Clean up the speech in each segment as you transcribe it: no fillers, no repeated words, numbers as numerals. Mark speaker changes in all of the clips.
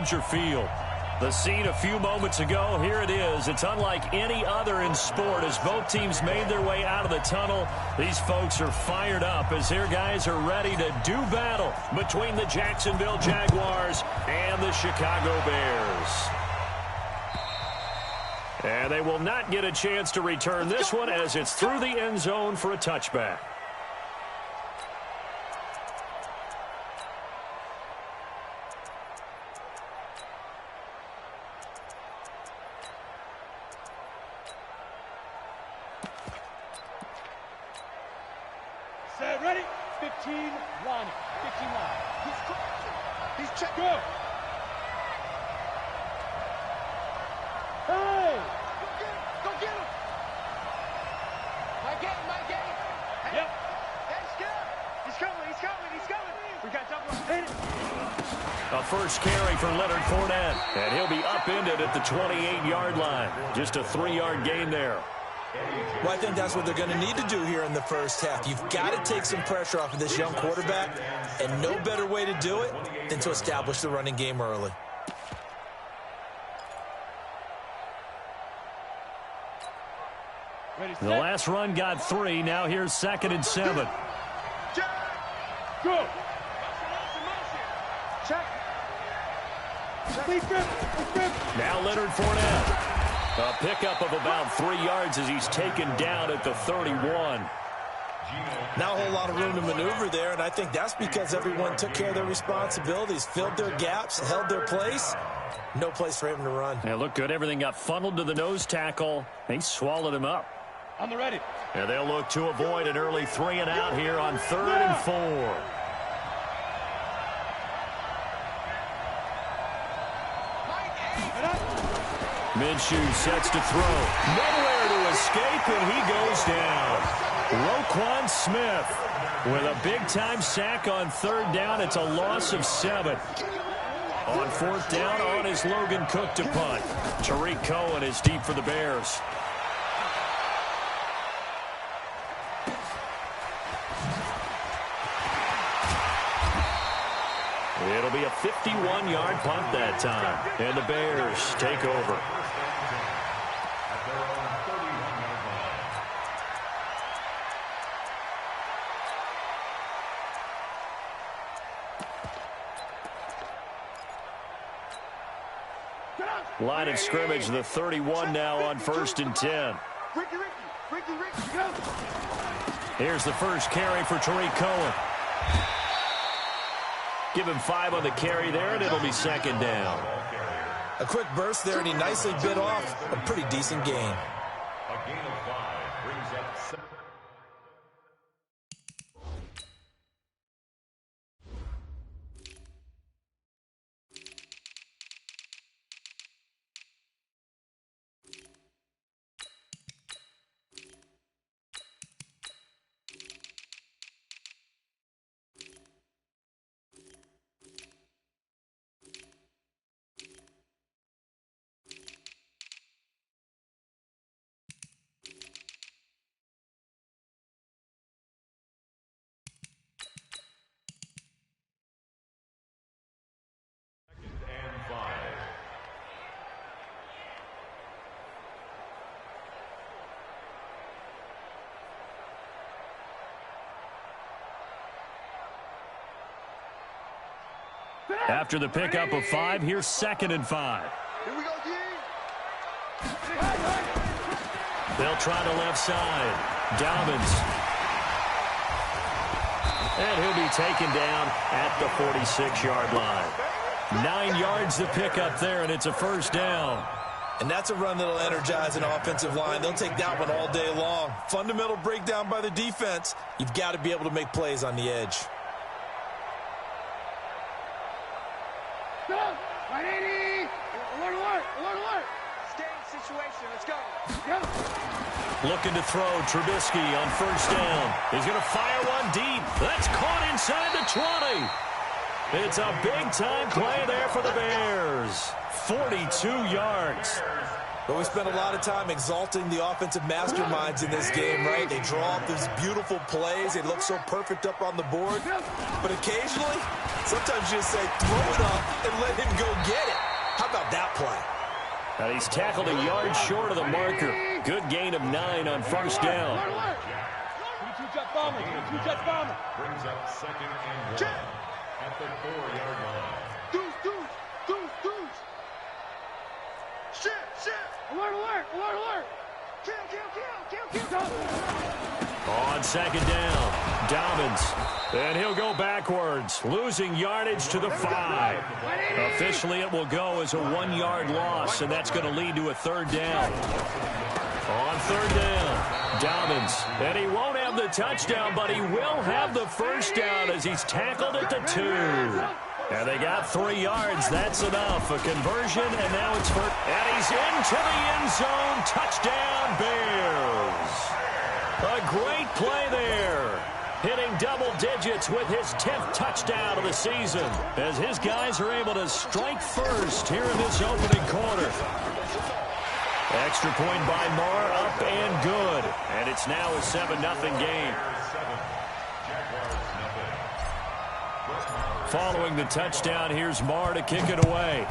Speaker 1: Soldier Field. The scene a few moments ago, here it is. It's unlike any other in sport. As both teams made their way out of the tunnel, these folks are fired up as their guys are ready to do battle between the Jacksonville Jaguars and the Chicago Bears. And they will not get a chance to return this one as it's through the end zone for a touchback.
Speaker 2: Set, ready? 15 line. 15 line. He's check. Go. Hey! Go get him! My game. Hey. Yep. He's coming. We got double. Hit it.
Speaker 1: A first carry for Leonard Fournette, and he'll be upended at the 28-yard line. Just a 3-yard gain there.
Speaker 3: Well, I think that's what they're going to need to do here in the first half. You've got to take some pressure off of this young quarterback, and no better way to do it than to establish the running game early.
Speaker 1: The last run got 3. Now here's 2nd and 7.
Speaker 2: Go. Check.
Speaker 1: Now Leonard Fournette. A pickup of about 3 yards as he's taken down at the 31.
Speaker 3: Not a whole lot of room to maneuver there, and I think that's because everyone took care of their responsibilities, filled their gaps, held their place. No place for him to run.
Speaker 1: Yeah, looked good. Everything got funneled to the nose tackle. They swallowed him up.
Speaker 2: On the ready.
Speaker 1: And they'll look to avoid an early 3 and out here on 3rd and 4. Minshew sets to throw. Nowhere to escape, and he goes down. Roquan Smith with a big-time sack on 3rd down. It's a loss of 7. On 4th down, on is Logan Cook to punt. Tariq Cohen is deep for the Bears. It'll be a 51-yard punt that time, and the Bears take over. Line of scrimmage, the 31 now on 1st and 10. Here's the first carry for Tariq Cohen. Give him 5 on the carry there, and it'll be 2nd down.
Speaker 3: A quick burst there, and he nicely bit off a pretty decent gain.
Speaker 4: A gain of 5 brings up 7.
Speaker 1: After the pickup of 5, here's 2nd and 5.
Speaker 2: Here we go, D.
Speaker 1: They'll try the left side. Dobbins. And he'll be taken down at the 46-yard line. 9 yards to pick up there, and it's a 1st down.
Speaker 3: And that's a run that'll energize an offensive line. They'll take that one all day long. Fundamental breakdown by the defense. You've got to be able to make plays on the edge.
Speaker 2: 180. Alert. Stay in situation. Let's go.
Speaker 1: Looking to throw. Trubisky on 1st down. He's going to fire one deep. That's caught inside the 20. It's a big-time play there for the Bears. 42 yards.
Speaker 3: But we spent a lot of time exalting the offensive masterminds in this game, right? They draw up these beautiful plays. They look so perfect up on the board. But occasionally, sometimes you just say, throw it up and let him go get it.
Speaker 1: And he's tackled a yard short of the marker. Good gain of 9 on first down.
Speaker 2: Two-jet bomber. Two-jet bomber.
Speaker 4: Brings up 2nd and 1 at the 4-yard line.
Speaker 2: Deuce. Shit. Alert. Kill.
Speaker 1: On 2nd down, Dobbins. And he'll go backwards, losing yardage to the 5. Officially, it will go as a 1-yard loss, and that's going to lead to a 3rd down. On 3rd down, Dobbins. And he won't have the touchdown, but he will have the first down as he's tackled at the 2. And they got 3 yards. That's enough. A conversion, and now it's first. And he's into the end zone. Touchdown, Bears. A great play there. Hitting double digits with his 10th touchdown of the season as his guys are able to strike first here in this opening quarter. Extra point by Marr, up and good. And it's now a 7-0 game. Following the touchdown, here's Marr to kick it away.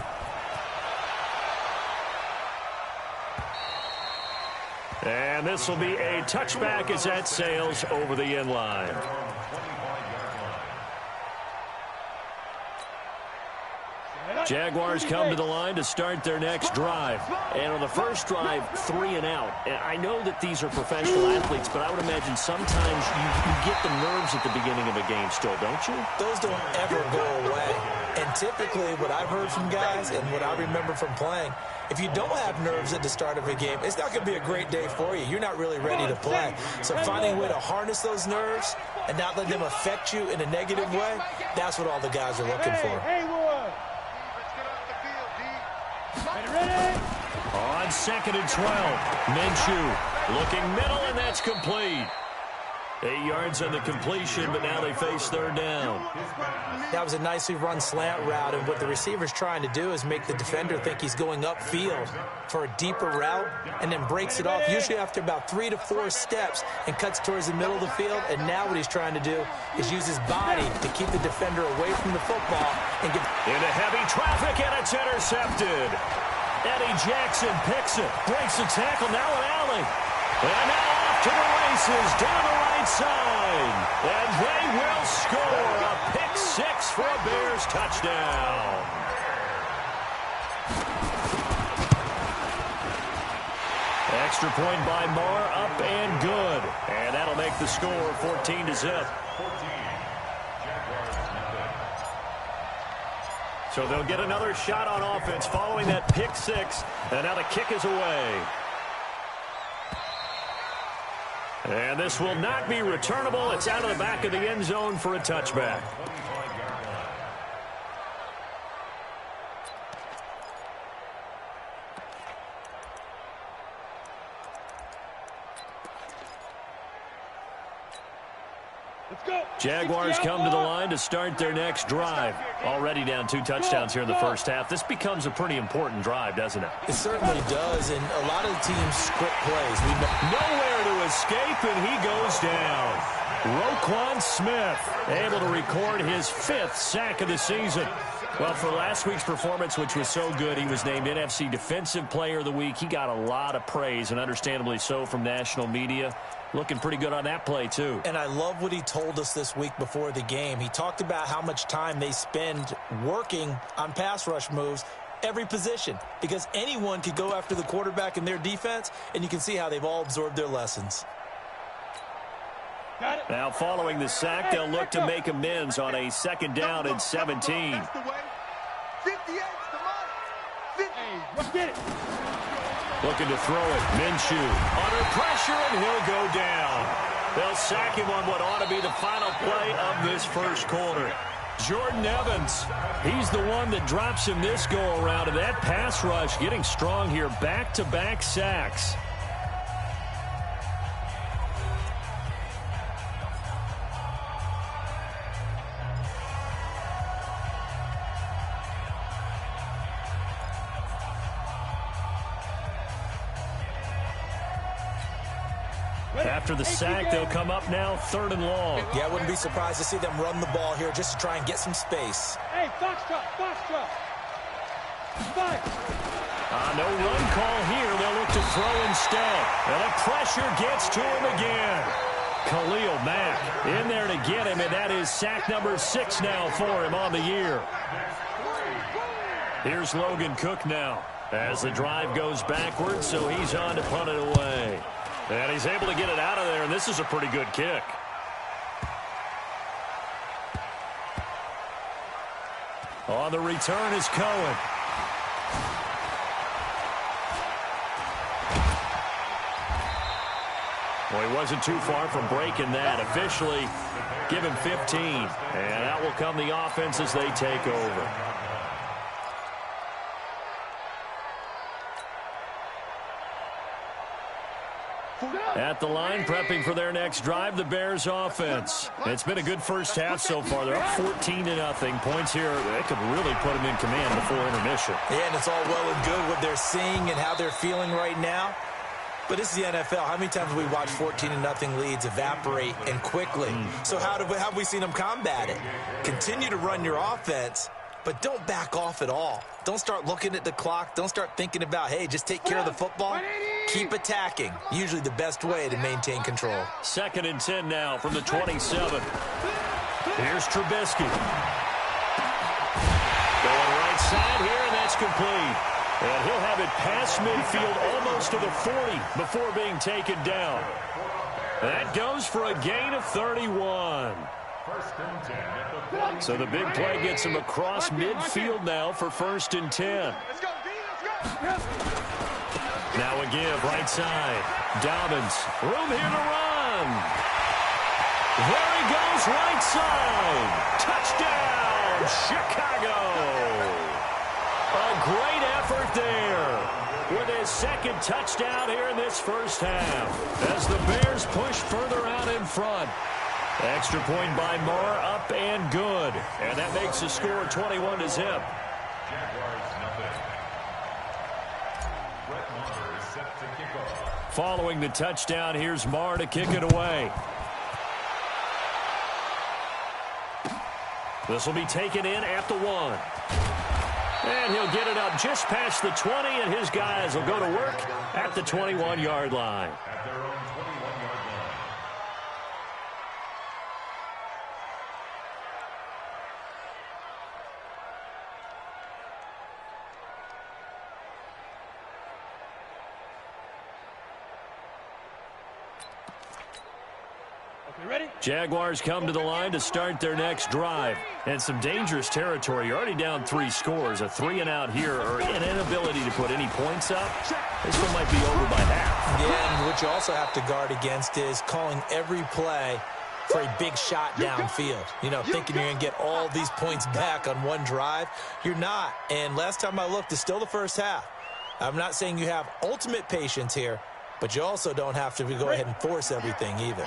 Speaker 1: And this will be a touchback as that sails over the end line. Jaguars come to the line to start their next drive. And on the first drive, 3 and out. And I know that these are professional athletes, but I would imagine sometimes you get the nerves at the beginning of a game still, don't you?
Speaker 3: Those don't ever go away. And typically what I've heard from guys and what I remember from playing, if you don't have nerves at the start of a game, it's not going to be a great day for you. You're not really ready to play. So finding a way to harness those nerves and not let them affect you in a negative way, that's what all the guys are looking for.
Speaker 1: On 2nd and 12, Minshew looking middle, and that's complete. 8 yards on the completion, but now they face 3rd down.
Speaker 3: That was a nicely run slant route, and what the receiver's trying to do is make the defender think he's going upfield for a deeper route and then breaks it off, usually after about 3 to 4 steps, and cuts towards the middle of the field. And now what he's trying to do is use his body to keep the defender away from the football and get
Speaker 1: into heavy traffic, and it's intercepted. Eddie Jackson picks it, breaks the tackle, now an alley. And now off to the races, down the right side. And they will score a pick-6 for a Bears touchdown. Extra point by Marr, up and good. And that'll make the score 14-0. So they'll get another shot on offense following that pick-6. And now the kick is away. And this will not be returnable. It's out of the back of the end zone for a touchback. Jaguars come to the line to start their next drive. Already down 2 touchdowns here in the first half. This becomes a pretty important drive, doesn't it?
Speaker 3: It certainly does, and a lot of the teams script plays.
Speaker 1: Nowhere to escape, and he goes down. Roquan Smith able to record his 5th sack of the season. Well, for last week's performance, which was so good, he was named NFC Defensive Player of the Week. He got a lot of praise, and understandably so, from national media. Looking pretty good on that play, too.
Speaker 3: And I love what he told us this week before the game. He talked about how much time they spend working on pass rush moves, every position, because anyone could go after the quarterback in their defense, and you can see how they've all absorbed their lessons.
Speaker 1: Now, following the sack, they'll look to make amends on a 2nd down and 17. Looking to throw it. Minshew under pressure, and he'll go down. They'll sack him on what ought to be the final play of this first quarter. Jordan Evans, he's the one that drops him this go-around, and that pass rush getting strong here. Back-to-back sacks. After the sack, they'll come up now 3rd and long.
Speaker 3: Yeah, I wouldn't be surprised to see them run the ball here just to try and get some space.
Speaker 2: Hey, Foxtrot.
Speaker 1: No run call here. They'll look to throw instead. And the pressure gets to him again. Khalil Mack in there to get him, and that is sack number 6 now for him on the year. Here's Logan Cook now as the drive goes backwards, so he's on to punt it away. And he's able to get it out of there, and this is a pretty good kick. On the return is Cohen. Well, he wasn't too far from breaking that. Officially, give him 15. And out will come the offense as they take over. At the line, prepping for their next drive, the Bears offense. It's been a good first half so far. They're up 14-0. Points here, they could really put them in command before intermission.
Speaker 3: Yeah, and it's all well and good what they're seeing and how they're feeling right now. But this is the NFL. How many times have we watched 14-0 leads evaporate and quickly? So how have we seen them combat it? Continue to run your offense, but don't back off at all. Don't start looking at the clock. Don't start thinking about, hey, just take care of the football. Keep attacking. Usually the best way to maintain control.
Speaker 1: 2nd and 10 now from the 27. Here's Trubisky. Going right side here, and that's complete. And he'll have it past midfield almost to the 40 before being taken down. That goes for a gain of 31. So the big play gets him across midfield now for 1st and 10.
Speaker 2: Let's go, D, let's go.
Speaker 1: Now a give right side. Dobbins, room here to run. There he goes right side. Touchdown, Chicago. A great effort there with his 2nd touchdown here in this first half as the Bears push further out in front. Extra point by Marr, up and good. And that makes the score 21-0. Following the touchdown, here's Marr to kick it away. This will be taken in at the 1. And he'll get it up just past the 20, and his guys will go to work at the 21-yard line.
Speaker 4: At their own 21-yard line.
Speaker 2: Okay, ready?
Speaker 1: Jaguars come to the line to start their next drive. And some dangerous territory. You're already down 3 scores. A 3-and-out here or an inability to put any points up. This one might be over by half.
Speaker 3: Yeah, and what you also have to guard against is calling every play for a big shot downfield. You know, thinking you're going to get all these points back on one drive. You're not. And last time I looked, it's still the first half. I'm not saying you have ultimate patience here, but you also don't have to go ahead and force everything either.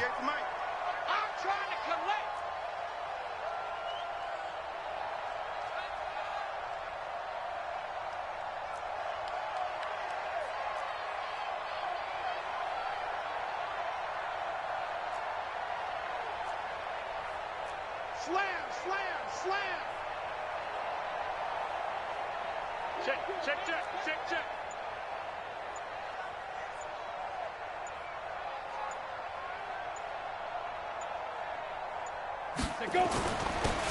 Speaker 2: Slam, slam, slam. Check, check, check, check, check. Go.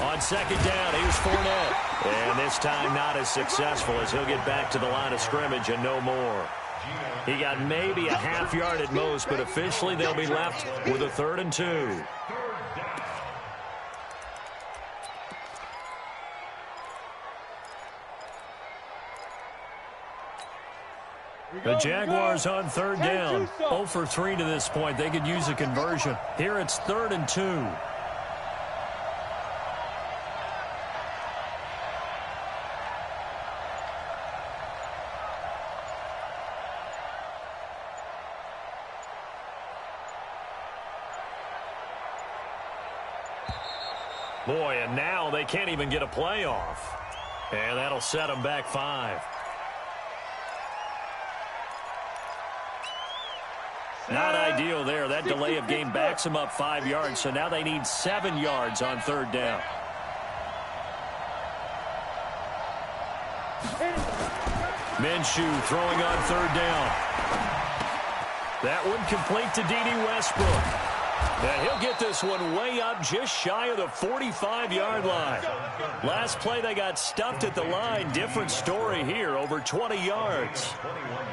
Speaker 1: On 2nd down, here's Fournette. And this time not as successful as he'll get back to the line of scrimmage and no more. He got maybe a half yard at most, but officially they'll be left with a 3rd and 2. The Jaguars on 3rd down. 0 for 3 to this point. They could use a conversion. Here it's 3rd and 2. Boy, and now they can't even get a playoff. And that'll set them back 5. Not ideal there. That delay of game backs them up 5 yards, so now they need 7 yards on 3rd down. Minshew throwing on third down. That one complete to D.D. Westbrook. And he'll get this one way up just shy of the 45-yard line. Last play they got stuffed at the line. Different story here, over 20 yards.
Speaker 4: 21 yards.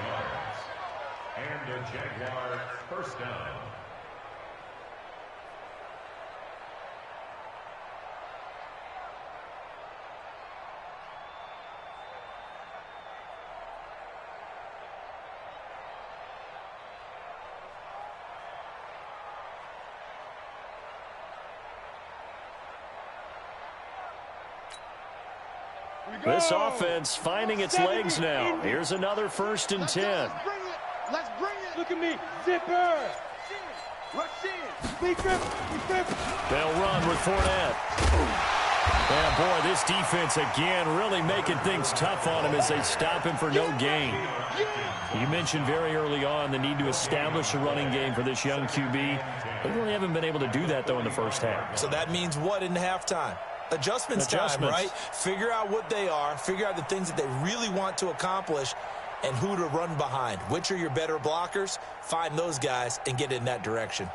Speaker 4: And a Jaguar first down.
Speaker 1: This offense finding its legs now. Here's another 1st and 10.
Speaker 2: Let's bring it. Look at me. Zipper. Rush in.
Speaker 1: They'll run with Fournette. Yeah, boy, this defense again really making things tough on him as they stop him for no gain. You mentioned very early on the need to establish a running game for this young QB. They really haven't been able to do that, though, in the first half.
Speaker 3: So that means what in halftime? Adjustments time, right? Figure out what they are, figure out the things that they really want to accomplish, and who to run behind. Which are your better blockers? Find those guys and get in that direction.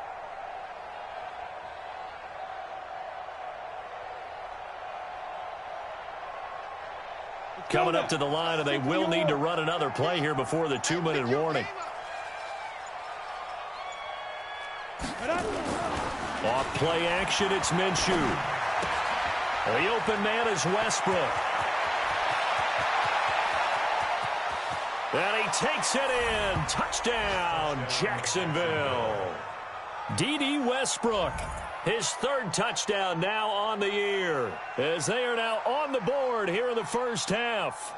Speaker 1: Coming up to the line, and they will need to run another play here before the 2-minute warning. Off play action, it's Minshew. The open man is Westbrook. And he takes it in. Touchdown, Jacksonville. D.D. Westbrook, his 3rd touchdown now on the year, as they are now on the board here in the first half.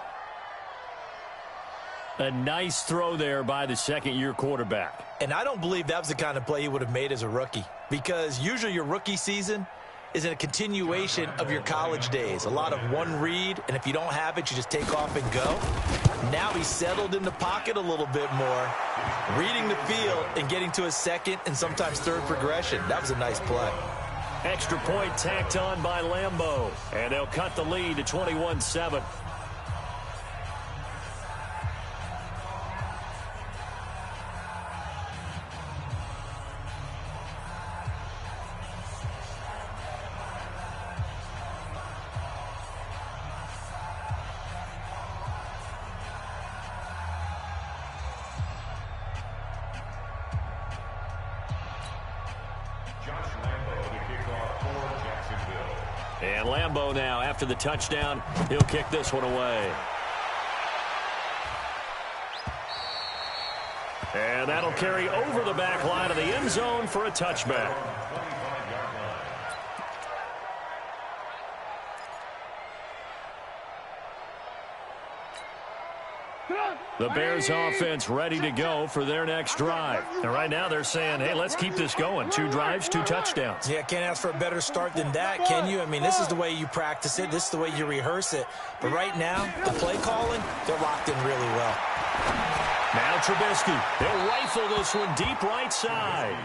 Speaker 1: A nice throw there by the second-year quarterback.
Speaker 3: And I don't believe that was the kind of play he would have made as a rookie, because usually your rookie season is a continuation of your college days. A lot of one read, and if you don't have it, you just take off and go. Now he's settled in the pocket a little bit more, reading the field and getting to his 2nd and sometimes 3rd progression. That was a nice play.
Speaker 1: Extra point tacked on by Lambeau, and they'll cut the lead to 21-7. And Lambeau now, after the touchdown, he'll kick this one away. And that'll carry over the back line of the end zone for a touchback. The Bears offense ready to go for their next drive. And right now they're saying, hey, let's keep this going. 2 drives, 2 touchdowns.
Speaker 3: Yeah, can't ask for a better start than that, can you? I mean, this is the way you practice it. This is the way you rehearse it. But right now, the play calling, they're locked in really well.
Speaker 1: Now Trubisky. He'll rifle this one deep right side.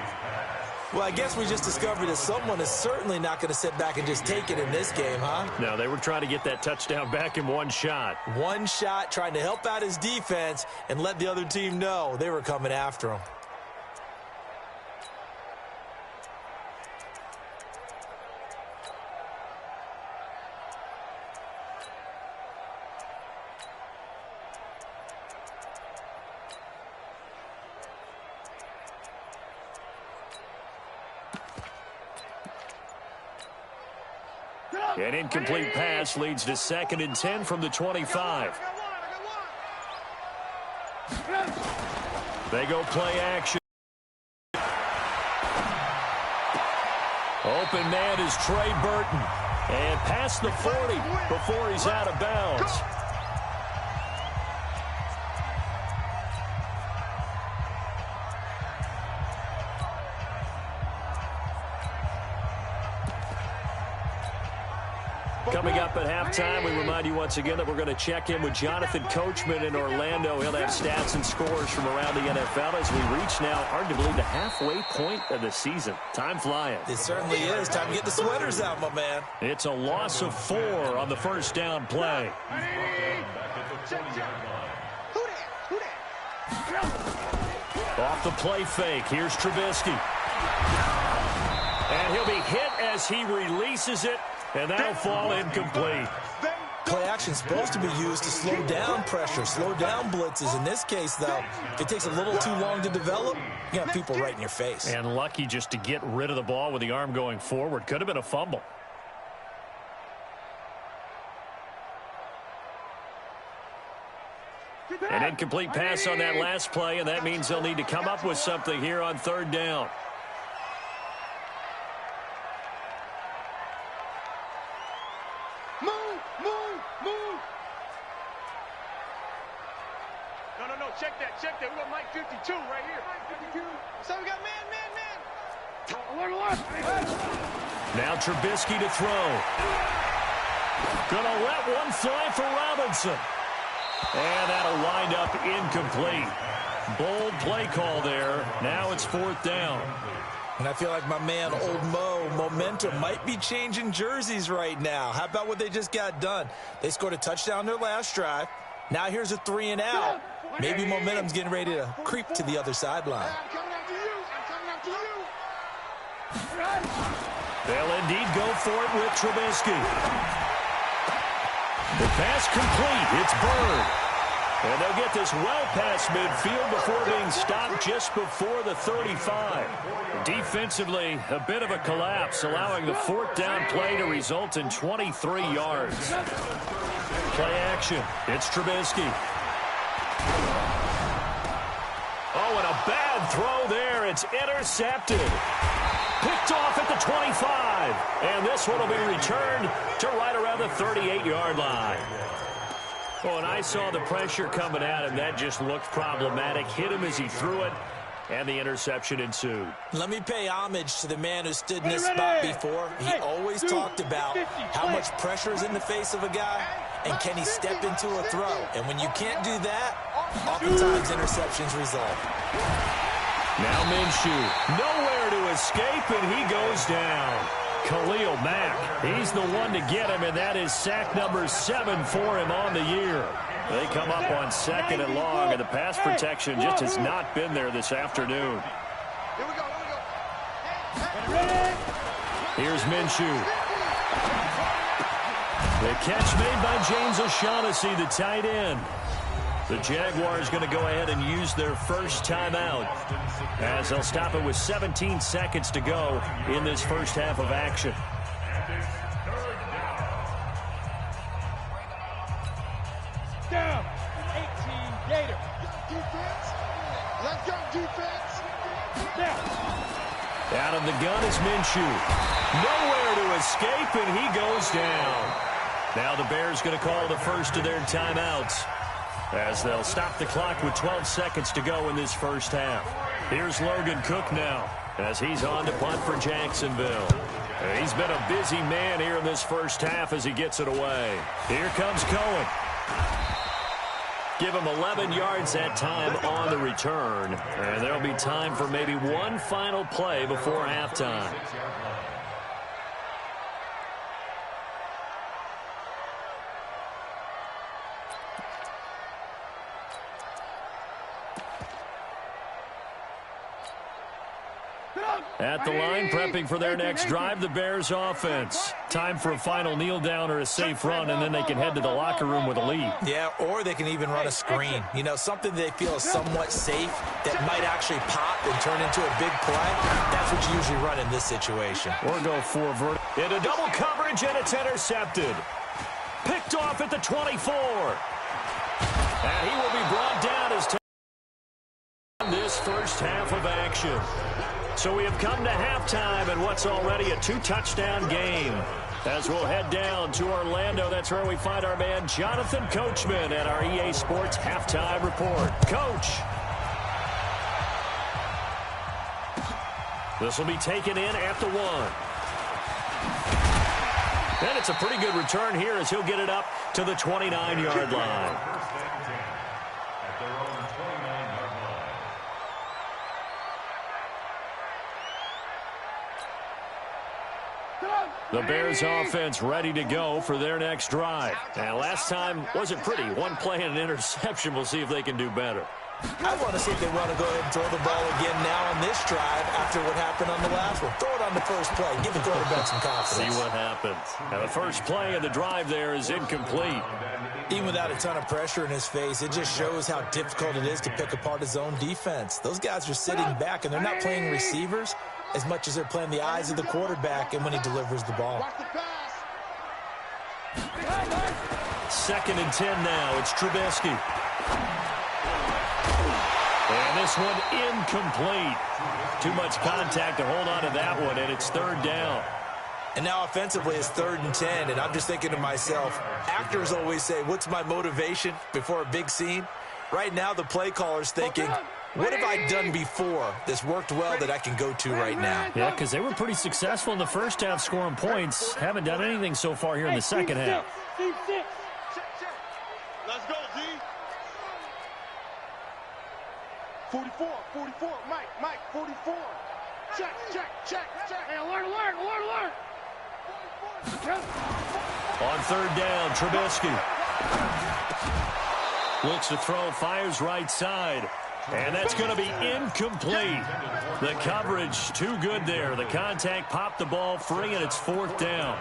Speaker 3: Well, I guess we just discovered that someone is certainly not going to sit back and just take it in this game, huh?
Speaker 1: No, they were trying to get that touchdown back in one shot.
Speaker 3: One shot, trying to help out his defense and let the other team know they were coming after him.
Speaker 1: An incomplete pass leads to 2nd and 10 from the 25. They go play action. Open man is Trey Burton. And past the 40 before he's out of bounds. Coming up at halftime, we remind you once again that we're going to check in with Jonathan Coachman in Orlando. He'll have stats and scores from around the NFL as we reach now, hard to believe, the halfway point of the season. Time flying.
Speaker 3: It certainly is. Time to get the sweaters out, my man.
Speaker 1: It's a loss of 4 on the first down play. Off the play fake, here's Trubisky. And he'll be hit as he releases it, and that'll fall incomplete.
Speaker 3: Play action's supposed to be used to slow down pressure, slow down blitzes. In this case, though, if it takes a little too long to develop, you got people right in your face.
Speaker 1: And lucky just to get rid of the ball with the arm going forward. Could have been a fumble. An incomplete pass on that last play, and that means they'll need to come up with something here on third down.
Speaker 2: Check that. We got Mike 52 right here. Mike 52. So we got man. Alert.
Speaker 1: Now Trubisky to throw. Gonna let one fly for Robinson. And that'll wind up incomplete. Bold play call there. Now it's fourth down.
Speaker 3: And I feel like my man, Old Mo, momentum might be changing jerseys right now. How about what they just got done? They scored a touchdown their last drive. Now here's a 3 and out. Maybe momentum's getting ready to creep to the other sideline.
Speaker 2: I'm coming after you.
Speaker 1: They'll indeed go for it with Trubisky. The pass complete. It's Bird. And they'll get this well past midfield before being stopped just before the 35. Defensively, a bit of a collapse, allowing the fourth down play to result in 23 yards. Play action. It's Trubisky. Oh, and a bad throw there. It's intercepted. Picked off at the 25. And this one will be returned to right around the 38-yard line. Oh, and I saw the pressure coming at him. That just looked problematic. Hit him as he threw it, and the interception ensued.
Speaker 3: Let me pay homage to the man who stood in this spot before. He always talked about how much pressure is in the face of a guy, and can he step into a throw. And when you can't do that, oftentimes interceptions result.
Speaker 1: Now Minshew, nowhere to escape, and he goes down. Khalil Mack, he's the one to get him, and that is sack number 7 for him on the year. They come up on 2nd and long, and the pass protection just has not been there this afternoon.
Speaker 2: Here we go.
Speaker 1: Here's Minshew. The catch made by James O'Shaughnessy, the tight end. The Jaguars going to go ahead and use their first timeout as they'll stop it with 17 seconds to go in this first half of action.
Speaker 2: Down. 18 Gator. Defense. Let's go, defense. Down.
Speaker 1: Out of the gun is Minshew. Nowhere to escape, and he goes down. Now the Bears going to call the first of their timeouts as they'll stop the clock with 12 seconds to go in this first half. Here's Logan Cook now as he's on to punt for Jacksonville. He's been a busy man here in this first half as he gets it away. Here comes Cohen. Give him 11 yards that time on the return. And there'll be time for maybe one final play before halftime. At the line, prepping for their next drive, the Bears offense. Time for a final kneel down or a safe run, and then they can head to the locker room with a lead.
Speaker 3: Yeah, or they can even run a screen. You know, something they feel is somewhat safe that might actually pop and turn into a big play. That's what you usually run in this situation.
Speaker 1: Or go for into double coverage, and it's intercepted. Picked off at the 24. And he will be brought down as time this first half of action. So we have come to halftime in what's already a 2-touchdown game. As we'll head down to Orlando, that's where we find our man Jonathan Coachman at our EA Sports Halftime Report. Coach. This will be taken in at the 1. And it's a pretty good return here as he'll get it up to the 29-yard line. The Bears offense ready to go for their next drive. And last time wasn't pretty. One play and an interception. We'll see if they can do better.
Speaker 3: I want to see if they want to go ahead and throw the ball again now on this drive after what happened on the last one. Throw it on the first play. Give the quarterback some confidence.
Speaker 1: See what happens. Now the first play of the drive there is incomplete.
Speaker 3: Even without a ton of pressure in his face, it just shows how difficult it is to pick apart his own defense. Those guys are sitting back, and they're not playing receivers as much as they're playing the eyes of the quarterback and when he delivers the ball.
Speaker 1: 2nd and 10 now. It's Trubisky. And this one incomplete. Too much contact to hold on to that one, and it's 3rd down.
Speaker 3: And now offensively it's 3rd and 10, and I'm just thinking to myself, actors always say, what's my motivation before a big scene? Right now the play caller's thinking, what have I done before that's worked well that I can go to right now?
Speaker 1: Yeah, because they were pretty successful in the first half scoring points. Haven't done anything so far here in the second half.
Speaker 2: Let's go, Z. 44, Mike, 44. Check. Hey, alert.
Speaker 1: On 3rd down, Trubisky. Looks to throw, fires right side. And that's going to be incomplete. The coverage too good there. The contact popped the ball free, and it's 4th down.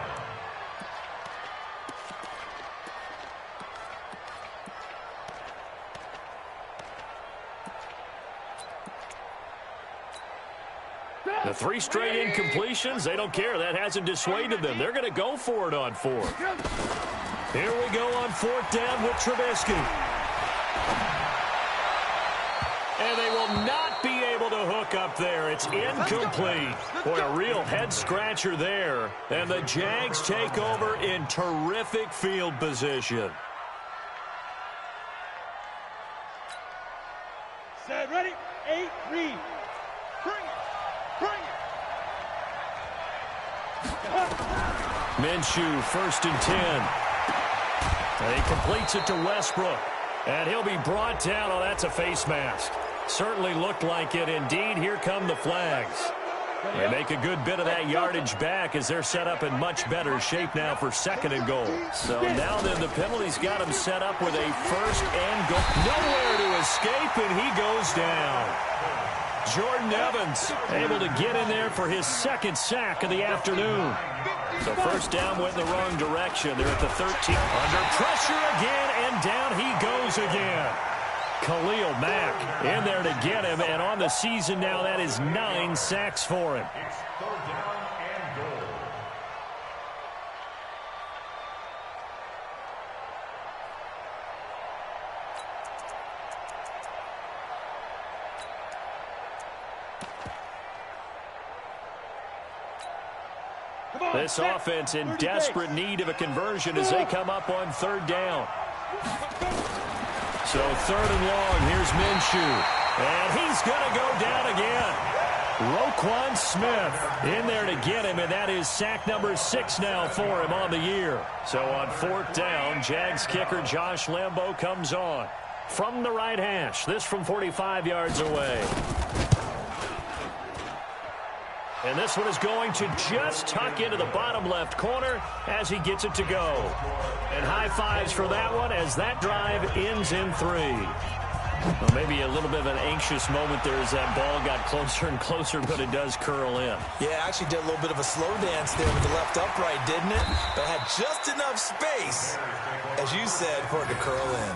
Speaker 1: The 3 straight incompletions, they don't care. That hasn't dissuaded them. They're going to go for it on 4th. Here we go on 4th down with Trubisky. And they will not be able to hook up there. It's incomplete. Boy, a real head-scratcher there. And the Jags take over in terrific field position.
Speaker 2: Set, ready? 8, read. Bring it.
Speaker 1: Minshew, 1st and 10. And he completes it to Westbrook. And he'll be brought down. Oh, that's a face mask. Certainly looked like it. Indeed, here come the flags. They make a good bit of that yardage back as they're set up in much better shape now for 2nd and goal. So now then the penalty's got him set up with a 1st and goal. Nowhere to escape, and he goes down. Jordan Evans able to get in there for his 2nd sack of the afternoon. So 1st down went in the wrong direction. They're at the 13. Under pressure again, and down he goes again. Khalil Mack in there to get him, and on the season now, that is 9 sacks for him.
Speaker 4: It's 3rd down and goal.
Speaker 1: This offense in desperate need of a conversion as they come up on 3rd down. So 3rd and long, here's Minshew. And he's going to go down again. Roquan Smith in there to get him, and that is sack number 6 now for him on the year. So on 4th down, Jags kicker Josh Lambo comes on. From the right hash, this from 45 yards away. And this one is going to just tuck into the bottom left corner as he gets it to go. And high fives for that one as that drive ends in 3. Well, maybe a little bit of an anxious moment there as that ball got closer and closer, but it does curl in.
Speaker 3: Yeah, actually did a little bit of a slow dance there with the left upright, didn't it? But had just enough space, as you said, for it to curl in.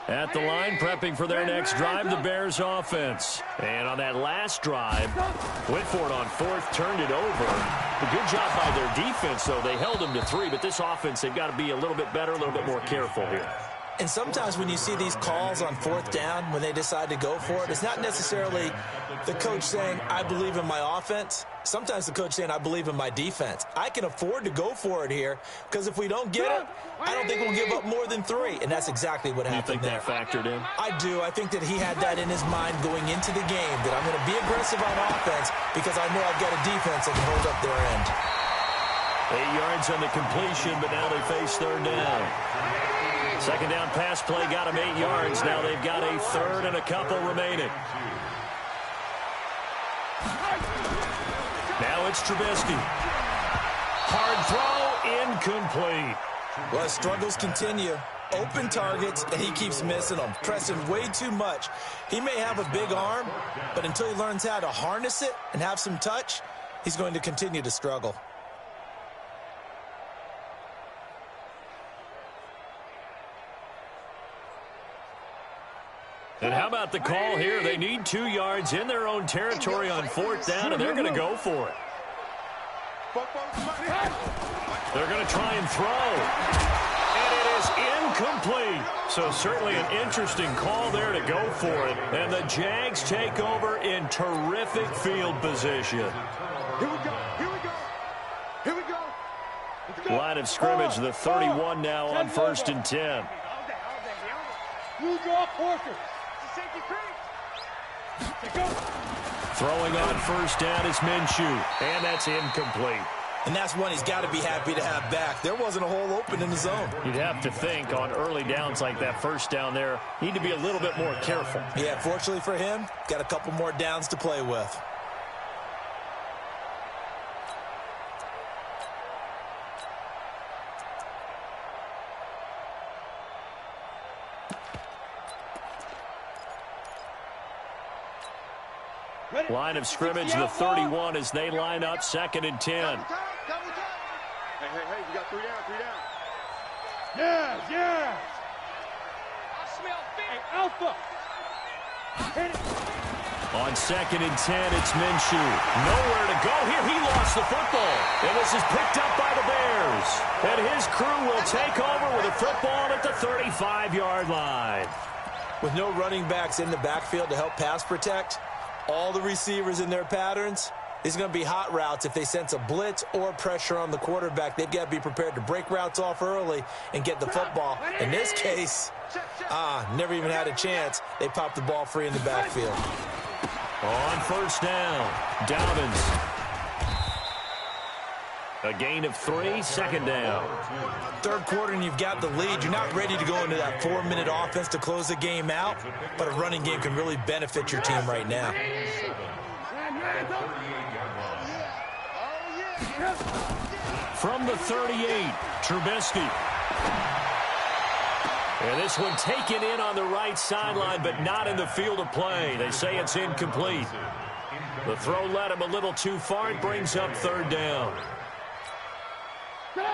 Speaker 1: At the line, prepping for their next drive, the Bears offense. And on that last drive, went for it on 4th, turned it over. A good job by their defense, though. They held them to 3, but this offense, they've got to be a little bit better, a little bit more careful here.
Speaker 3: And sometimes when you see these calls on 4th down, when they decide to go for it, it's not necessarily the coach saying, I believe in my offense. Sometimes the coach saying, I believe in my defense. I can afford to go for it here because if we don't get it, I don't think we'll give up more than 3. And that's exactly what happened there.
Speaker 1: You think that factored in?
Speaker 3: I do. I think that he had that in his mind going into the game, that I'm going to be aggressive on offense because I know I've got a defense that can hold up their end.
Speaker 1: 8 yards on the completion, but now they face third down. Second down pass play got them 8 yards. Now they've got a third and a couple remaining. Now it's Trubisky. Hard throw, incomplete.
Speaker 3: Well, struggles continue. Open targets, and he keeps missing them, pressing way too much. He may have a big arm, but until he learns how to harness it and have some touch, he's going to continue to struggle.
Speaker 1: And how about the call here? They need 2 yards in their own territory on fourth down, and they're going to go for it. They're going to try and throw. And it is incomplete. So certainly an interesting call there to go for it. And the Jags take over in terrific field position.
Speaker 2: Here we go. Here we go. Here we go. Let's go.
Speaker 1: Line of scrimmage, the 31 now on 1st and 10.
Speaker 2: You draw Porter. Safety creep. Go.
Speaker 1: Throwing on first down is Minshew, and that's incomplete.
Speaker 3: And that's one he's got to be happy to have back. There wasn't a hole open in the zone.
Speaker 1: You'd have to think on early downs like that first down there, need to be a little bit more careful.
Speaker 3: Yeah, fortunately for him, got a couple more downs to play with.
Speaker 1: Line of scrimmage, the 31 as they line up 2nd and 10.
Speaker 2: Hey, we got 3 down, 3 down. Yeah. I smell big. Hey, Alpha.
Speaker 1: On 2nd and 10, it's Minshew. Nowhere to go here. He lost the football. And this is picked up by the Bears. And his crew will take over with a football at the 35-yard line.
Speaker 3: With no running backs in the backfield to help pass protect, all the receivers in their patterns, these are going to be hot routes. If they sense a blitz or pressure on the quarterback, they've got to be prepared to break routes off early and get the football. In this case, never even had a chance. They popped the ball free in the backfield.
Speaker 1: On first down, Dobbins. A gain of 3, 2nd down.
Speaker 3: Third quarter and you've got the lead. You're not ready to go into that 4-minute offense to close the game out, but a running game can really benefit your team right now.
Speaker 1: From the 38, Trubisky. And this one taken in on the right sideline, but not in the field of play. They say it's incomplete. The throw led him a little too far. It brings up 3rd down.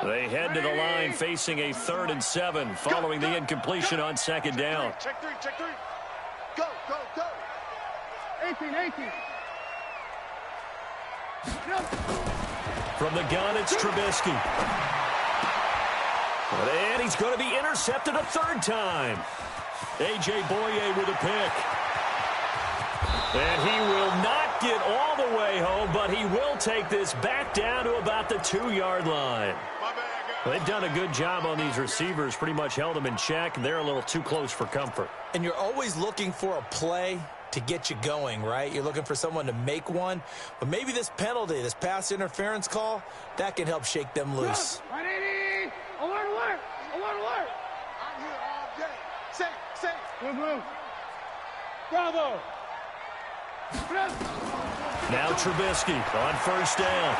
Speaker 1: They head to the line facing a 3rd and 7 following the incompletion on 2nd down.
Speaker 2: Check 3. Go. 18.
Speaker 1: From the gun, it's Trubisky. And he's going to be intercepted a 3rd time. A.J. Boye with a pick. And he will not get all the way home, but he will take this back down to about the 2-yard line. They've done a good job on these receivers, pretty much held them in check, and they're a little too close for comfort.
Speaker 3: And you're always looking for a play to get you going, right? You're looking for someone to make one. But maybe this penalty, this pass interference call, that can help shake them loose.
Speaker 2: 180! Alert! I'm here all day. Say. Blue. Bravo!
Speaker 1: Now Trubisky on first down.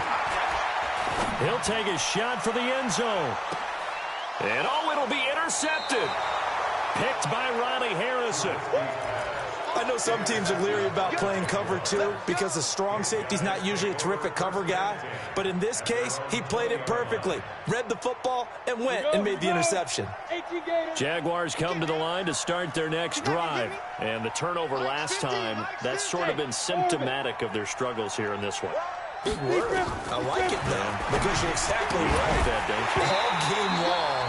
Speaker 1: He'll take a shot for the end zone. And it'll be intercepted. Picked by Riley Harrison.
Speaker 3: I know some teams are leery about playing cover 2 because the strong safety's not usually a terrific cover guy. But in this case, he played it perfectly. Read the football and went and made the interception.
Speaker 1: Jaguars come to the line to start their next drive. And the turnover last time, that's sort of been symptomatic of their struggles here in this one.
Speaker 3: Big word. I like it, though, because you're exactly right.
Speaker 1: That, don't you?
Speaker 3: All game long,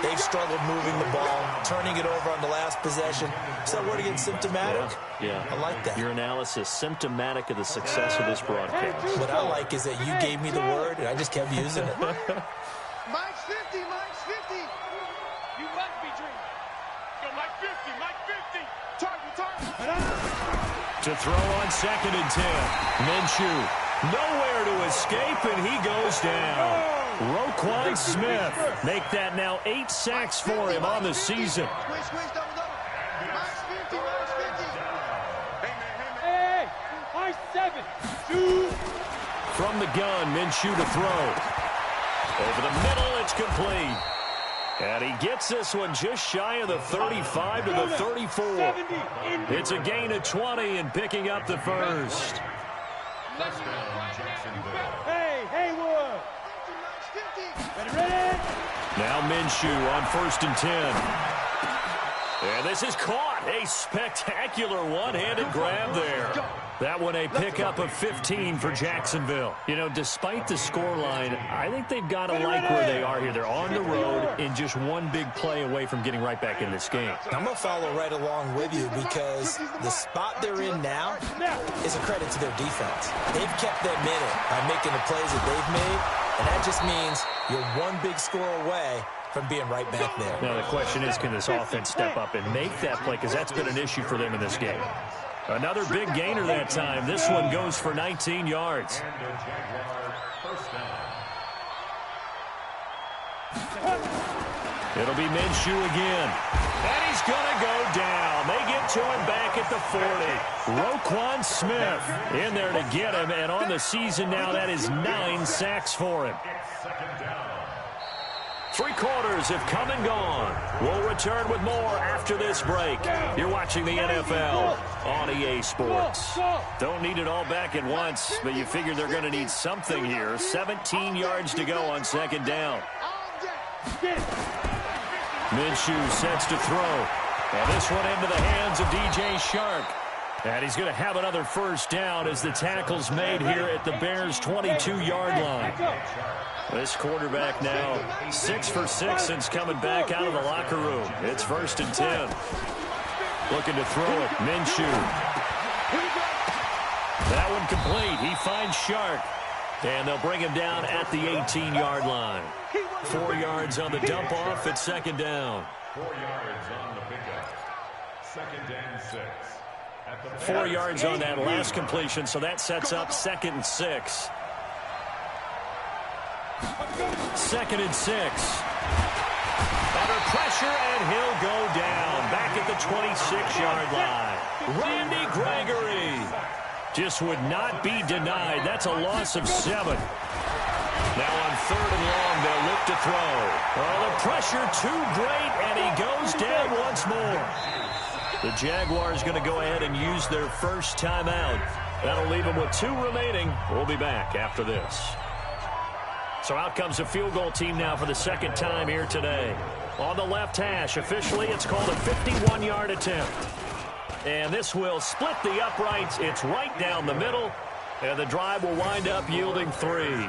Speaker 3: They've struggled moving the ball, turning it over on the last possession. Is that word again, symptomatic?
Speaker 1: Yeah.
Speaker 3: I like that.
Speaker 1: Your analysis, symptomatic of the success of this broadcast.
Speaker 3: What I like is that you gave me the word, and I just kept using it.
Speaker 2: Mike's 50, Mike's 50.
Speaker 5: You must be dreaming. Go, Mike 50, Mike 50.
Speaker 2: Target.
Speaker 1: To throw on 2nd and 10. Minshew, nowhere to escape, and he goes down. Roquan Smith, make that now 8 sacks for him on the season.
Speaker 2: Squish, double. Mike's 50, Mike's 50.
Speaker 5: Hey, Mike's 7. 2.
Speaker 1: From the gun, Minshew to throw. Over the middle, it's complete. And he gets this one just shy of the 35 to the 34. It's a gain of 20 and picking up the first.
Speaker 5: Hey, Haywood. Ready?
Speaker 1: Now Minshew on 1st and 10. And this is caught. A spectacular one-handed grab there. That one a pickup of 15 for Jacksonville. You know, despite the scoreline, I think they've got to like where they are here. They're on the road and just one big play away from getting right back in this game.
Speaker 3: I'm going to follow right along with you because the spot they're in now is a credit to their defense. They've kept them in it by making the plays that they've made, and that just means you're one big score away from being right back there.
Speaker 1: Now the question is, can this offense step up and make that play? Because that's been an issue for them in this game. Another big gainer that time. This one goes for 19 yards. It'll be Minshew again. And he's going to go down. They get to him back at the 40. Roquan Smith in there to get him. And on the season now, that is 9 sacks for him. 3 quarters have come and gone. We'll return with more after this break. You're watching the NFL on EA Sports. Don't need it all back at once, but you figure they're going to need something here. 17 yards to go on 2nd down. Minshew sets to throw. And this one into the hands of DJ Shark. And he's going to have another first down as the tackle's made here at the Bears' 22-yard line. This quarterback now 6 for 6 since coming back out of the locker room. It's 1st and 10. Looking to throw it. Minshew. That one complete. He finds Shark. And they'll bring him down at the 18-yard line. 4 yards on the dump off at 2nd down.
Speaker 4: 4 yards on the pickup. 2nd and 6.
Speaker 1: 4 yards on that last completion, so that sets up 2nd and 6. 2nd and 6. Under pressure, and he'll go down back at the 26-yard line. Randy Gregory just would not be denied. That's a loss of 7. Now on 3rd and long, they'll look to throw. Oh, the pressure too great, and he goes down once more. The Jaguars going to go ahead and use their first timeout. That'll leave them with 2 remaining. We'll be back after this. So out comes a field goal team now for the 2nd time here today. On the left hash, officially it's called a 51-yard attempt. And this will split the uprights. It's right down the middle. And the drive will wind up yielding 3.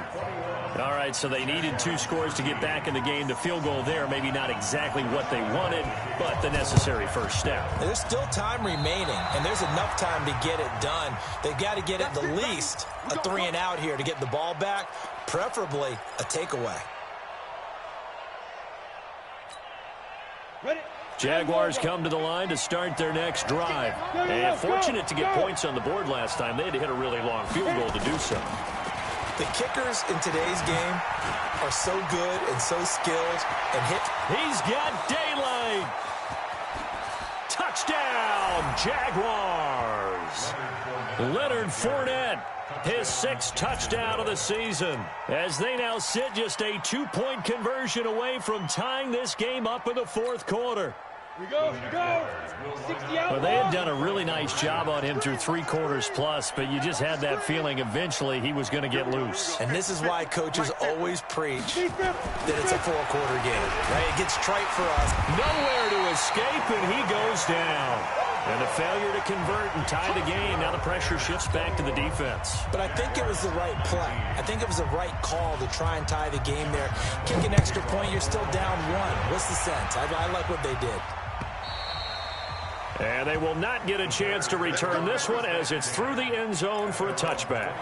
Speaker 1: All right, so they needed 2 scores to get back in the game. The field goal there, maybe not exactly what they wanted, but the necessary first step.
Speaker 3: There's still time remaining, and there's enough time to get it done. They've got to get at the least a 3 and out here to get the ball back, preferably a takeaway.
Speaker 1: Jaguars come to the line to start their next drive. And fortunate to get points on the board last time. They had to hit a really long field goal to do so.
Speaker 3: The kickers in today's game are so good and so skilled and hit.
Speaker 1: He's got daylight. Touchdown, Jaguars. Leonard Fournette, his 6th touchdown of the season, as they now sit just a 2-point conversion away from tying this game up in the 4th quarter.
Speaker 5: We go. 60 out.
Speaker 1: Well, they had done a really nice job on him through 3 quarters plus, but you just had that feeling eventually he was going to get loose.
Speaker 3: And this is why coaches always preach that it's a 4-quarter game, right? It gets trite for us.
Speaker 1: Nowhere to escape, and he goes down. And the failure to convert and tie the game. Now the pressure shifts back to the defense.
Speaker 3: But I think it was the right play. I think it was the right call to try and tie the game there. Kick an extra point, you're still down 1. What's the sense? I like what they did.
Speaker 1: And they will not get a chance to return this one as it's through the end zone for a touchback.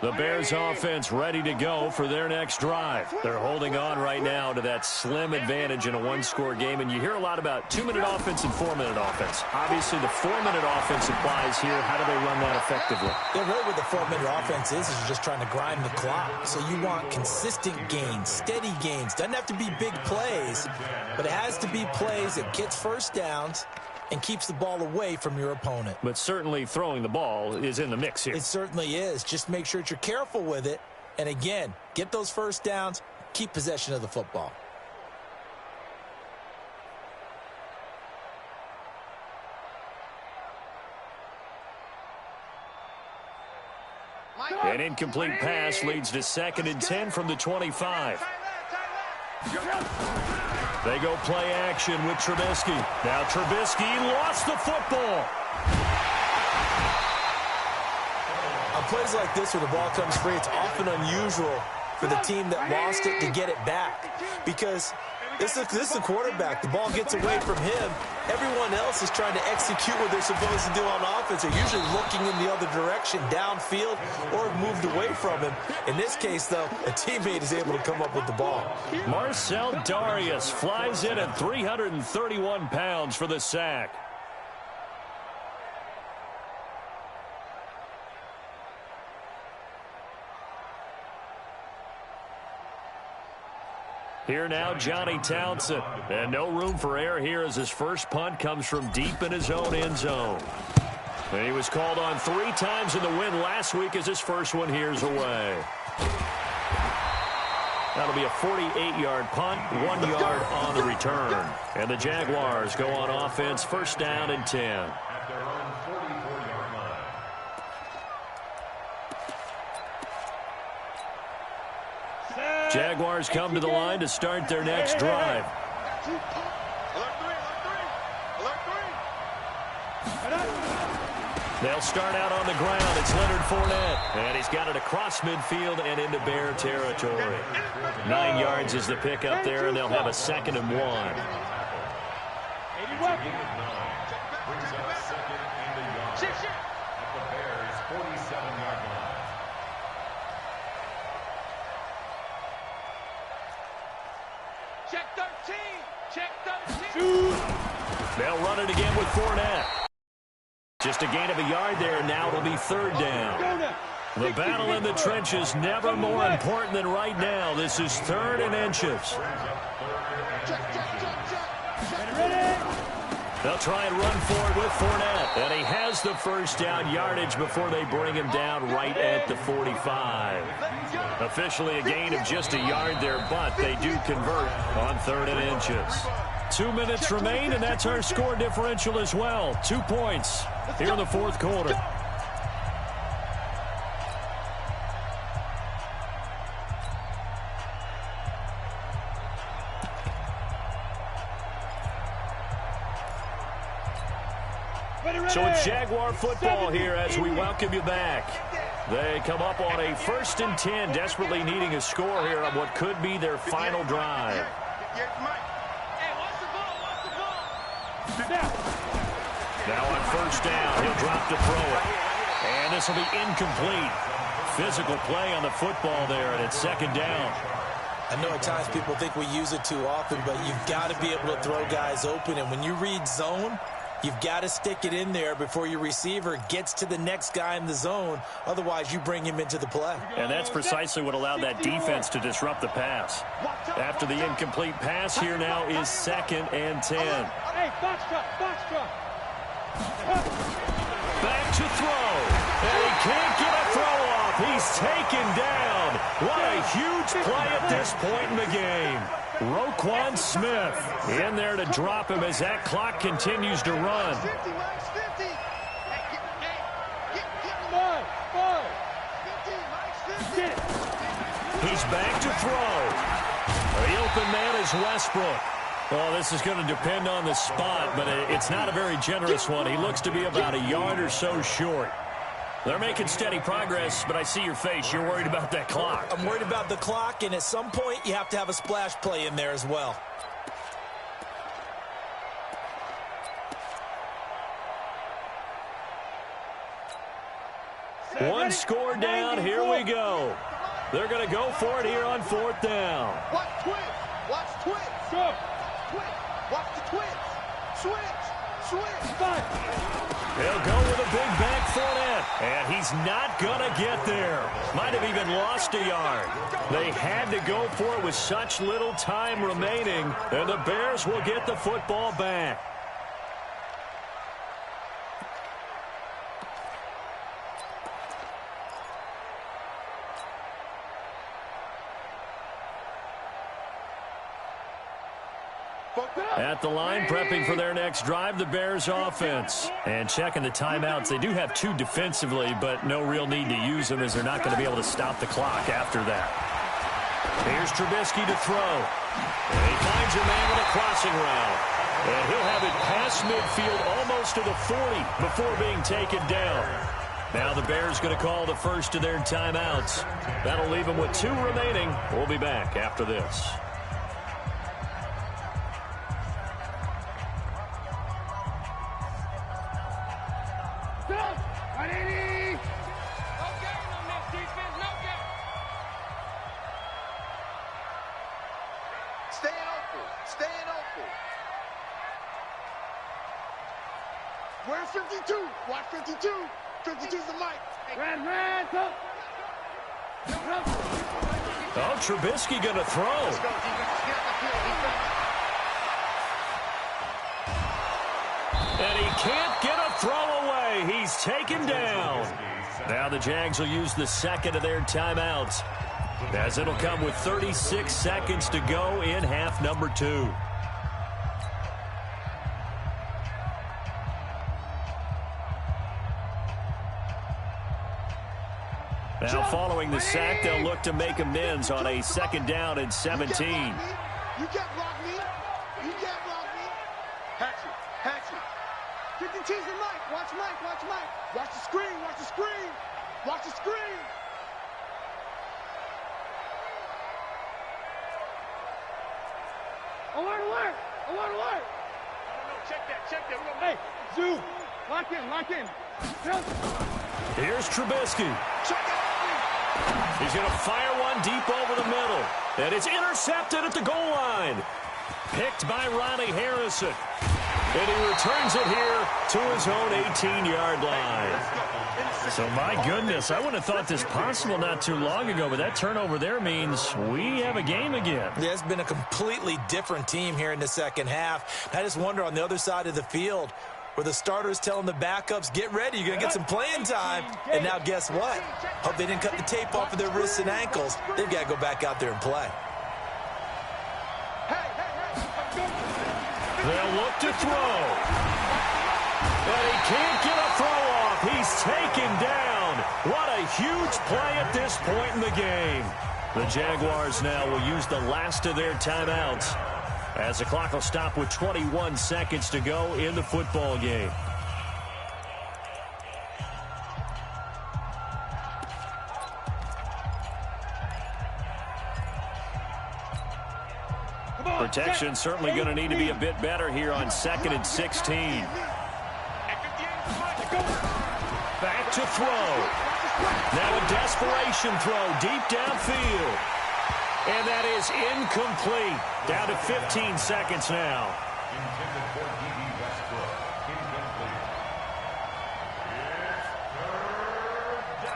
Speaker 1: The Bears offense ready to go for their next drive. They're holding on right now to that slim advantage in a one-score game. And you hear a lot about 2-minute offense and 4-minute offense. Obviously, the 4-minute offense applies here. How do they run that effectively?
Speaker 3: Yeah, really what the 4-minute offense is you're just trying to grind the clock. So you want consistent gains, steady gains. Doesn't have to be big plays, but it has to be plays that gets first downs and keeps the ball away from your opponent.
Speaker 1: But certainly throwing the ball is in the mix here.
Speaker 3: It certainly is. Just make sure that you're careful with it. And again, get those first downs, keep possession of the football.
Speaker 1: An incomplete pass leads to 2nd and 10 from the 25. They go play action with Trubisky. Now Trubisky lost the football.
Speaker 3: On plays like this where the ball comes free, it's often unusual for the team that lost it to get it back. Because this is the quarterback. The ball gets away from him. Everyone else is trying to execute what they're supposed to do on offense. They're usually looking in the other direction, downfield, or moved away from him. In this case, though, a teammate is able to come up with the ball.
Speaker 1: Marcel Darius flies in at 331 pounds for the sack. Here now, Johnny Townsend. And no room for error here as his first punt comes from deep in his own end zone. And he was called on 3 times in the win last week as his first one here's away. That'll be a 48-yard punt, 1 yard on the return. And the Jaguars go on offense, first down and 10. Jaguars come to the line to start their next drive. They'll start out on the ground. It's Leonard Fournette. And he's got it across midfield and into Bear territory. 9 yards is the pickup there, and they'll have a 2nd and 1.
Speaker 4: Brings up 2nd and a yard at the Bears' 47-yard line.
Speaker 5: Check 13. Check 13.
Speaker 1: They'll run it again with Fournette. Just a gain of a yard there. Now it'll be 3rd down. The battle in the trenches never more important than right now. This is 3rd and inches. They'll try and run forward with Fournette. And he has the first down yardage before they bring him down right at the 45. Officially a gain of just a yard there, but they do convert on 3rd and inches. 2 minutes remain, and that's our score differential as well. 2 points here in the 4th quarter. So it's Jaguar football here as we welcome you back. They come up on a 1st and 10, desperately needing a score here on what could be their final drive. Now on 1st down, he'll drop to throw it. And this will be incomplete. physical play on the football there, and it's second down.
Speaker 3: I know at times people think we use it too often, but you've got to be able to throw guys open. And when you read zone, you've got to stick it in there before your receiver gets to the next guy in the zone. Otherwise, you bring him into the play.
Speaker 1: And that's precisely what allowed that defense to disrupt the pass. After the incomplete pass, here now is 2nd and 10.
Speaker 2: Hey, box truck.
Speaker 1: Back to throw. And he can't get a throw off. He's taken down. What a huge play at this point in the game. Roquan Smith in there to drop him as that clock continues to run.
Speaker 2: 50, Mike's 50. Get 50, Mike's 50.
Speaker 1: He's back to throw. The open man is Westbrook. Well, this is going to depend on the spot, but it's not a very generous one. He looks to be about a yard or so short. They're making steady progress, but I see your face. You're worried about that clock.
Speaker 3: I'm worried about the clock, and at some point, you have to have a splash play in there as well.
Speaker 1: One score down. Here we go. They're going to go for it here on 4th down.
Speaker 2: Watch twins. Go. Watch the twins. Switch.
Speaker 1: He'll go with a big back foot, and he's not going to get there. Might have even lost a yard. They had to go for it with such little time remaining, and the Bears will get the football back. At the line, prepping for their next drive, the Bears offense. And checking the timeouts. They do have 2 defensively, but no real need to use them as they're not going to be able to stop the clock after that. Here's Trubisky to throw. And he finds a man with a crossing route. And he'll have it past midfield almost to the 40 before being taken down. Now the Bears going to call the first of their timeouts. That'll leave them with 2 remaining. We'll be back after this.
Speaker 2: Staying open. Where's 52? Watch 52. 52's the mic. Red, go.
Speaker 1: Oh, Trubisky going to throw. And he can't get a throw away. He's taken down. Now the Jags will use the 2nd of their timeouts, as it'll come with 36 seconds to go in half number 2. Now following the sack, they'll look to make amends on a 2nd down and 17.
Speaker 2: You can't block me. Hatch it. 52's the mic. Watch Mike. Watch the screen. Alert. Check that. Hey, Zoo. Lock in.
Speaker 1: Here's Trubisky. He's going to fire one deep over the middle. And it's intercepted at the goal line. Picked by Ronnie Harrison. And he returns it here to his own 18-yard line. So, my goodness, I wouldn't have thought this possible not too long ago, but that turnover there means we have a game again.
Speaker 3: Yeah, it's been a completely different team here in the second half. I just wonder on the other side of the field, where the starters telling the backups, get ready, you're going to get some playing time. And now guess what? Hope they didn't cut the tape off of their wrists and ankles. They've got to go back out there and play.
Speaker 1: They'll look to throw. And he can't get a throw off. He's taken down. What a huge play at this point in the game. The Jaguars now will use the last of their timeouts, as the clock will stop with 21 seconds to go in the football game. Protection certainly going to need to be a bit better here on 2nd and 16. Back to throw. Now a desperation throw deep downfield. And that is incomplete. Down to 15 seconds now.
Speaker 4: Intended for D.B. Westbrook. Incomplete. It's third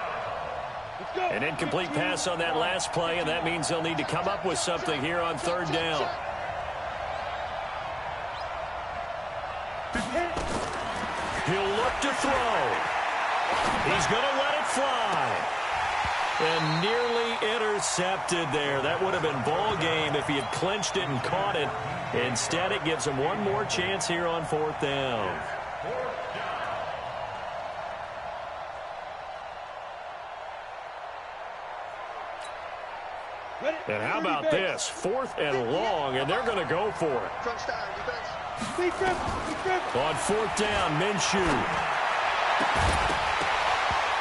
Speaker 4: down.
Speaker 1: An incomplete pass on that last play, and that means they'll need to come up with something here on third down. He'll look to throw. He's going to let it fly. And nearly intercepted there. That would have been ball game if he had clinched it and caught it. Instead, it gives him one more chance here on fourth down. And how about this? 4th and long, and they're going to go for it. On 4th down, Minshew.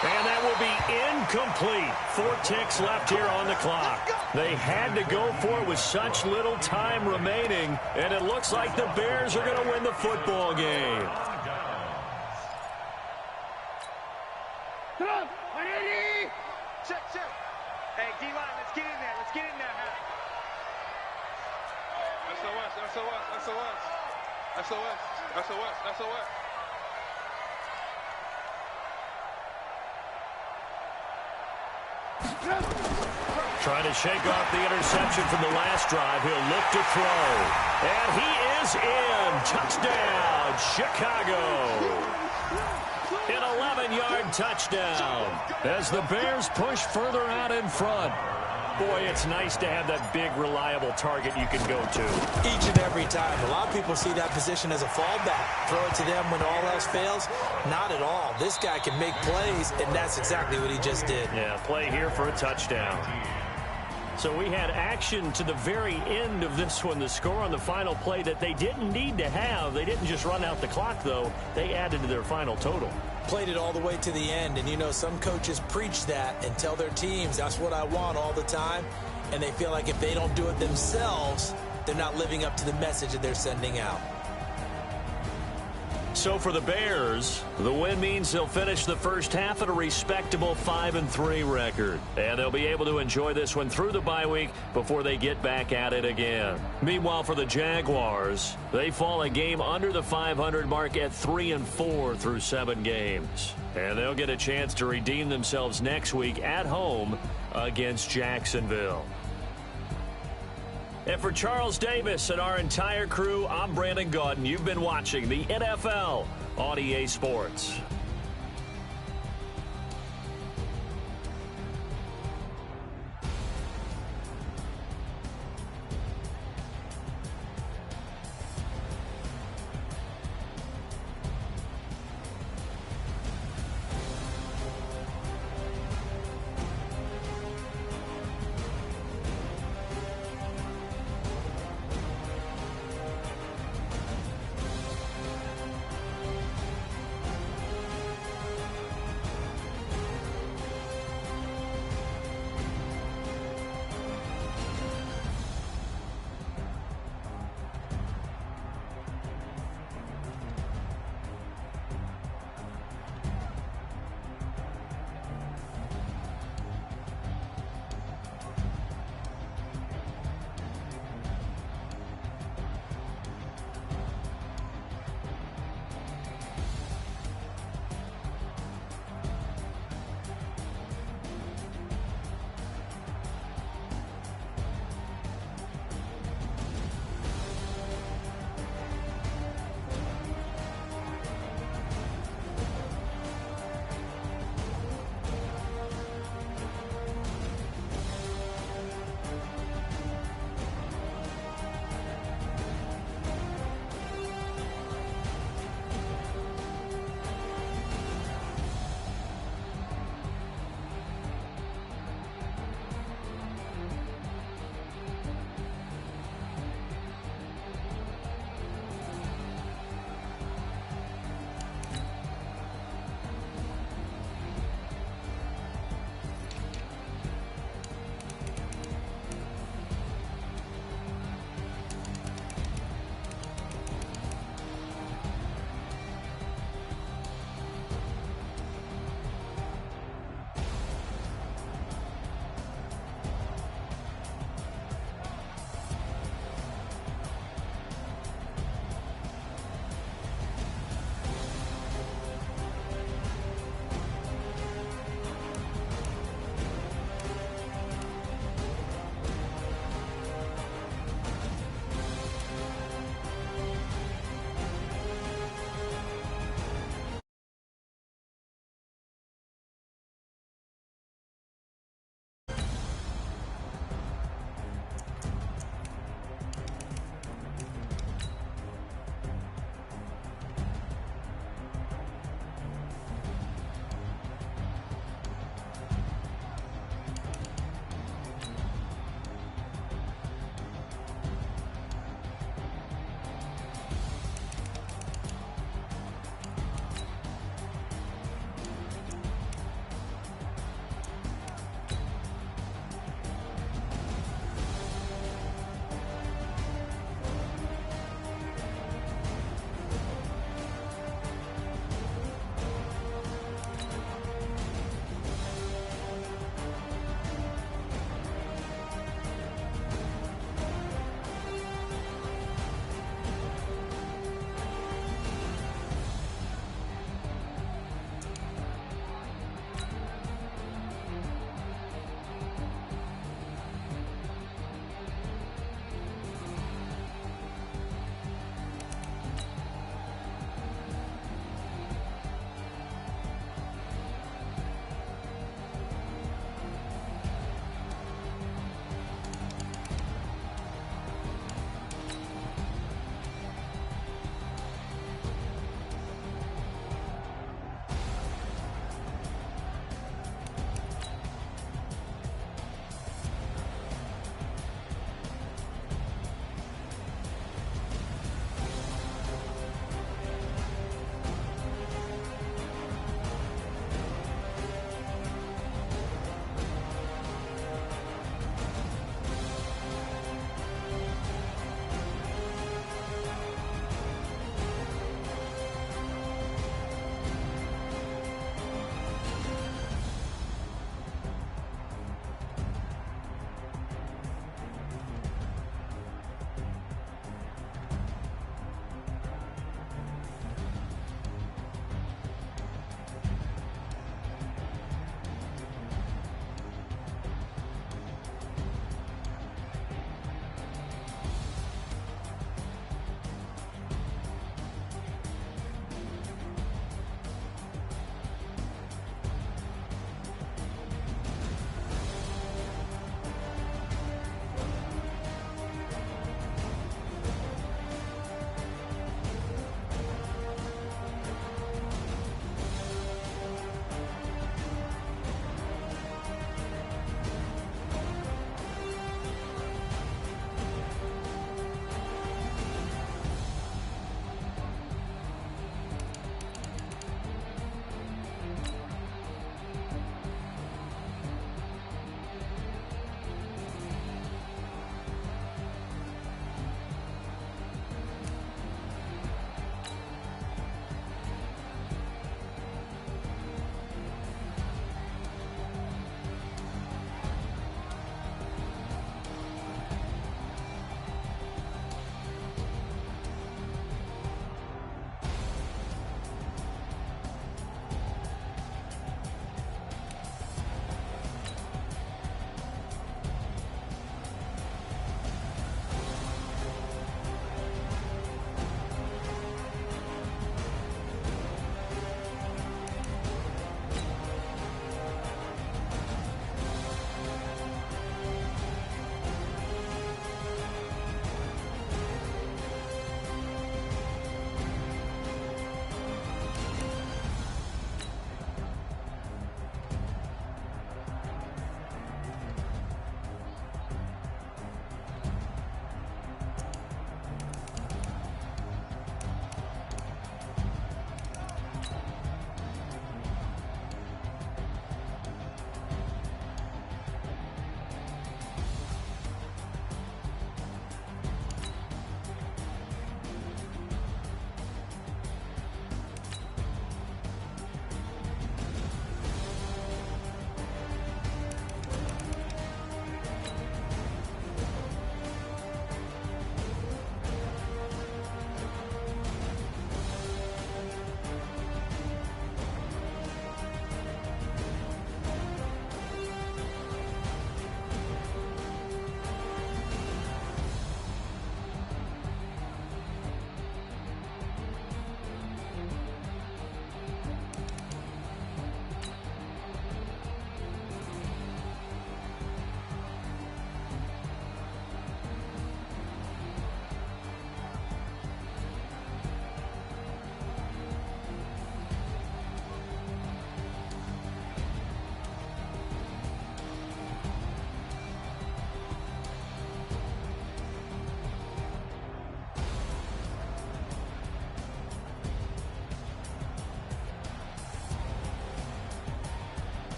Speaker 1: And that will be incomplete. 4 ticks left here on the clock. They had to go for it with such little time remaining, and it looks like the Bears are going to win the football game.
Speaker 2: Come on, 180. Check. Hey, D-line, let's get in there. Let's get in there. SOS.
Speaker 1: Trying to shake off the interception from the last drive. He'll look to throw. And he is in. Touchdown, Chicago. An 11-yard touchdown as the Bears push further out in front. Boy, it's nice to have that big, reliable target you can go to.
Speaker 3: Each and every time. A lot of people see that position as a fallback. Throw it to them when all else fails. Not at all. This guy can make plays, and that's exactly what he just did.
Speaker 1: Yeah, play here for a touchdown. So we had action to the very end of this one. The score on the final play that they didn't need to have. They didn't just run out the clock, though. They added to their final total.
Speaker 3: Played it all the way to the end, and you know some coaches preach that and tell their teams that's what I want all the time, and they feel like if they don't do it themselves, they're not living up to the message that they're sending out.
Speaker 1: So for the Bears, the win means they'll finish the first half at a respectable 5-3 record. And they'll be able to enjoy this one through the bye week before they get back at it again. Meanwhile, for the Jaguars, they fall a game under the 500 mark at 3-4 through 7 games. And they'll get a chance to redeem themselves next week at home against Jacksonville. And for Charles Davis and our entire crew, I'm Brandon Gaudin. You've been watching the NFL on EA Sports.